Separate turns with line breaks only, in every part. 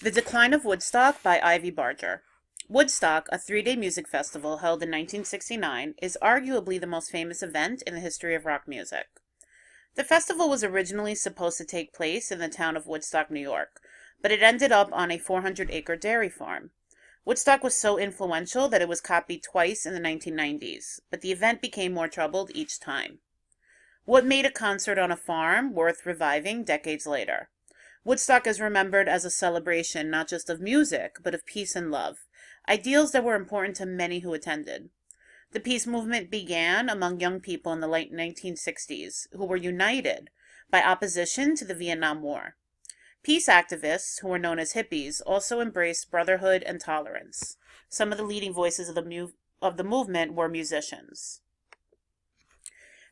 The Decline of Woodstock by Ivy Barger. Woodstock, a 3-day music festival held in 1969, is arguably the most famous event in the history of rock music. The festival was originally supposed to take place in the town of Woodstock, New York, but it ended up on a 400-acre dairy farm. Woodstock was so influential that it was copied twice in the 1990s, but the event became more troubled each time. What made a concert on a farm worth reviving decades later? Woodstock is remembered as a celebration not just of music, but of peace and love, ideals that were important to many who attended. The peace movement began among young people in the late 1960s who were united by opposition to the Vietnam War. Peace activists, who were known as hippies, also embraced brotherhood and tolerance. Some of the leading voices of the movement were musicians.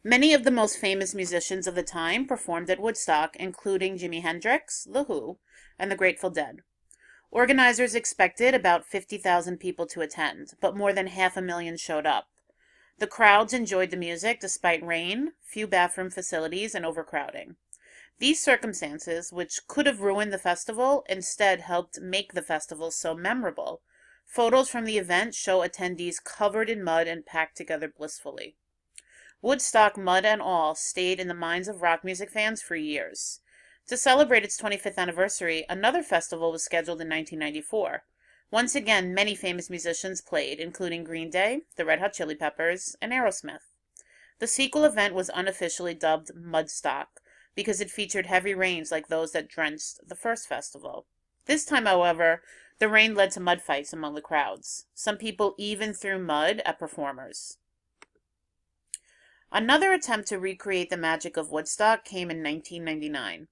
Many of the most famous musicians of the time performed at Woodstock, including Jimi Hendrix, The Who, and the Grateful Dead. Organizers expected about 50,000 people to attend, but more than 500,000 showed up. The crowds enjoyed the music despite rain, few bathroom facilities, and overcrowding. These circumstances, which could have ruined the festival, instead helped make the festival so memorable. Photos from the event show attendees covered in mud and packed together blissfully. Woodstock, mud and all, stayed in the minds of rock music fans for years. To celebrate its 25th anniversary, another festival was scheduled in 1994. Once again, many famous musicians played, including Green Day, the Red Hot Chili Peppers, and Aerosmith. The sequel event was unofficially dubbed Mudstock because it featured heavy rains like those that drenched the first festival. This time, however, the rain led to mud fights among the crowds. Some people even threw mud at performers. Another attempt to recreate the magic of Woodstock came in 1999.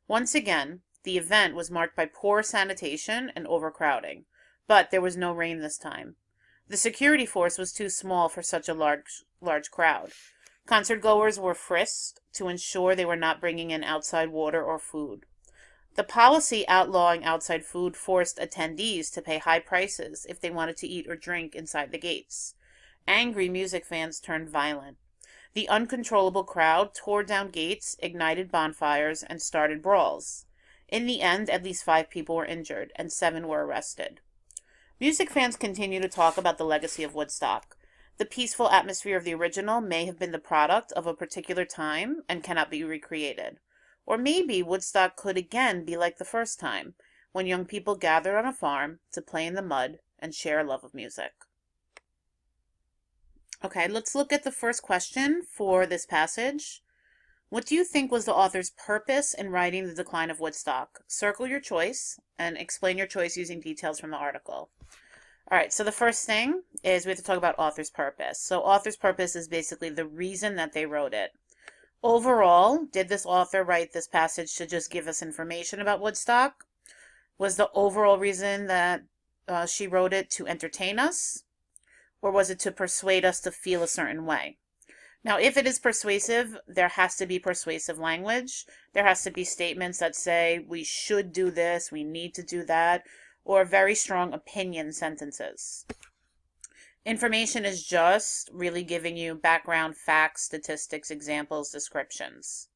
Once again, the event was marked by poor sanitation and overcrowding, but there was no rain this time. The security force was too small for such a large crowd. Concertgoers were frisked to ensure they were not bringing in outside water or food. The policy outlawing outside food forced attendees to pay high prices if they wanted to eat or drink inside the gates. Angry music fans turned violent. The uncontrollable crowd tore down gates, ignited bonfires, and started brawls. In the end, at least 5 people were injured, and 7 were arrested. Music fans continue to talk about the legacy of Woodstock. The peaceful atmosphere of the original may have been the product of a particular time and cannot be recreated. Or maybe Woodstock could again be like the first time, when young people gathered on a farm to play in the mud and share a love of music. Okay, let's look at the first question for this passage. What do you think was the author's purpose in writing The Decline of Woodstock? Circle your choice and explain your choice using details from the article. All right, so the first thing is we have to talk about author's purpose. So author's purpose is basically the reason that they wrote it. Overall, did this author write this passage to just give us information about Woodstock? Was the overall reason that she wrote it to entertain us? Or was it to persuade us to feel a certain way? Now, if it is persuasive, there has to be persuasive language. There has to be statements that say, we should do this, we need to do that, or very strong opinion sentences. Information is just really giving you background, facts, statistics, examples, descriptions.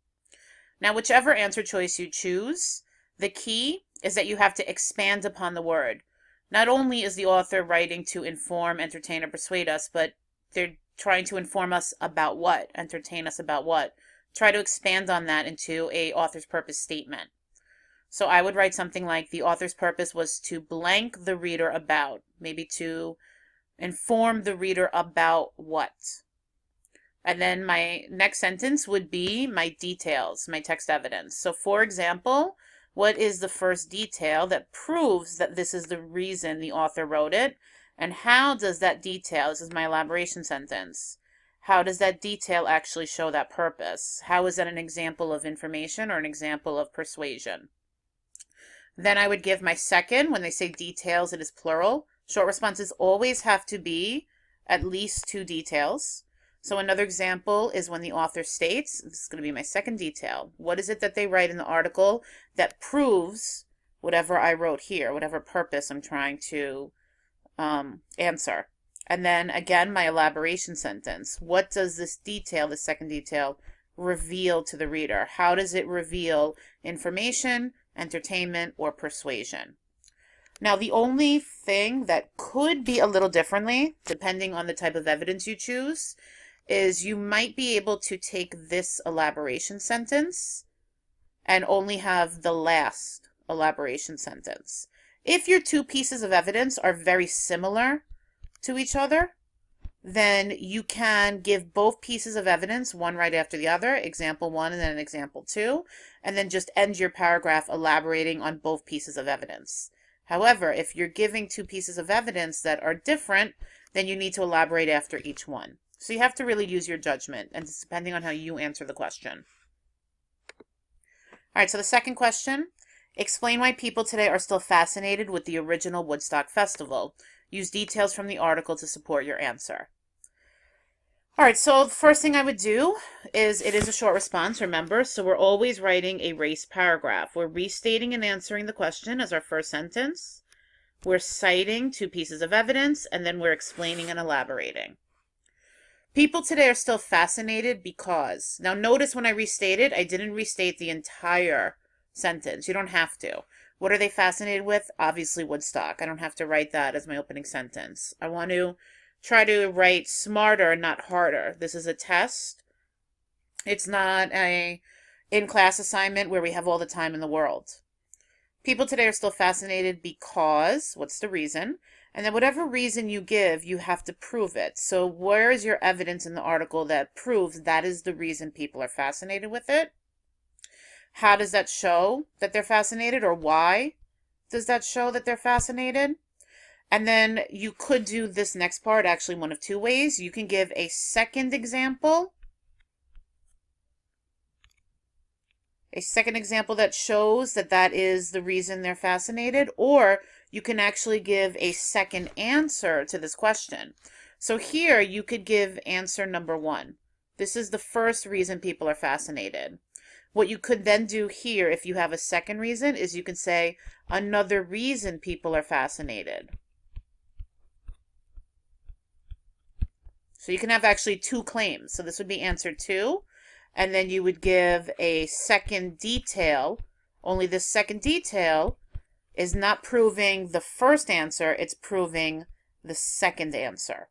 Now, whichever answer choice you choose, the key is that you have to expand upon the word. Not only is the author writing to inform, entertain, or persuade us, but they're trying to inform us about what, entertain us about what. Try to expand on that into a author's purpose statement. So I would write something like, the author's purpose was to blank the reader about, maybe to inform the reader about what. And then my next sentence would be my details, my text evidence. So for example, what is the first detail that proves that this is the reason the author wrote it? And how does that detail, this is my elaboration sentence, how does that detail actually show that purpose? How is that an example of information or an example of persuasion? Then I would give my second, when they say details, it is plural. Short responses always have to be at least 2 details. So another example is when the author states, this is going to be my second detail, what is it that they write in the article that proves whatever I wrote here, whatever purpose I'm trying to answer. And then again, my elaboration sentence. What does this detail, the second detail, reveal to the reader? How does it reveal information, entertainment, or persuasion? Now, the only thing that could be a little differently, depending on the type of evidence you choose, is you might be able to take this elaboration sentence and only have the last elaboration sentence. If your two pieces of evidence are very similar to each other, then you can give both pieces of evidence, one right after the other, example one and then example two, and then just end your paragraph elaborating on both pieces of evidence. However, if you're giving two pieces of evidence that are different, then you need to elaborate after each one. So you have to really use your judgment, and it's depending on how you answer the question. All right, so the second question, explain why people today are still fascinated with the original Woodstock Festival. Use details from the article to support your answer. All right, so the first thing I would do is, it is a short response, remember, so we're always writing a race paragraph. We're restating and answering the question as our first sentence. We're citing two pieces of evidence, and then we're explaining and elaborating. People today are still fascinated because, now notice when I restated, I didn't restate the entire sentence. You don't have to. What are they fascinated with? Obviously Woodstock. I don't have to write that as my opening sentence. I want to try to write smarter, not harder. This is a test. It's not a in-class assignment where we have all the time in the world. People today are still fascinated because, what's the reason? And then whatever reason you give, you have to prove it. So where is your evidence in the article that proves that is the reason people are fascinated with it? How does that show that they're fascinated, or why does that show that they're fascinated? And then you could do this next part actually one of two ways. You can give a second example. A second example that shows that that is the reason they're fascinated, or you can actually give a second answer to this question. So here you could give answer number one. This is the first reason people are fascinated. What you could then do here, if you have a second reason, is you could say another reason people are fascinated. So you can have actually two claims. So this would be answer two. And then you would give a second detail, only this second detail is not proving the first answer, it's proving the second answer.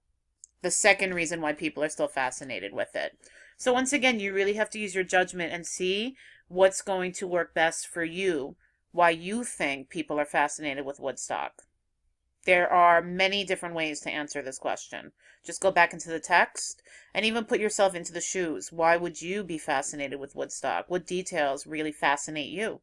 The second reason why people are still fascinated with it. So once again, you really have to use your judgment and see what's going to work best for you, why you think people are fascinated with Woodstock. There are many different ways to answer this question. Just go back into the text and even put yourself into the shoes. Why would you be fascinated with Woodstock? What details really fascinate you?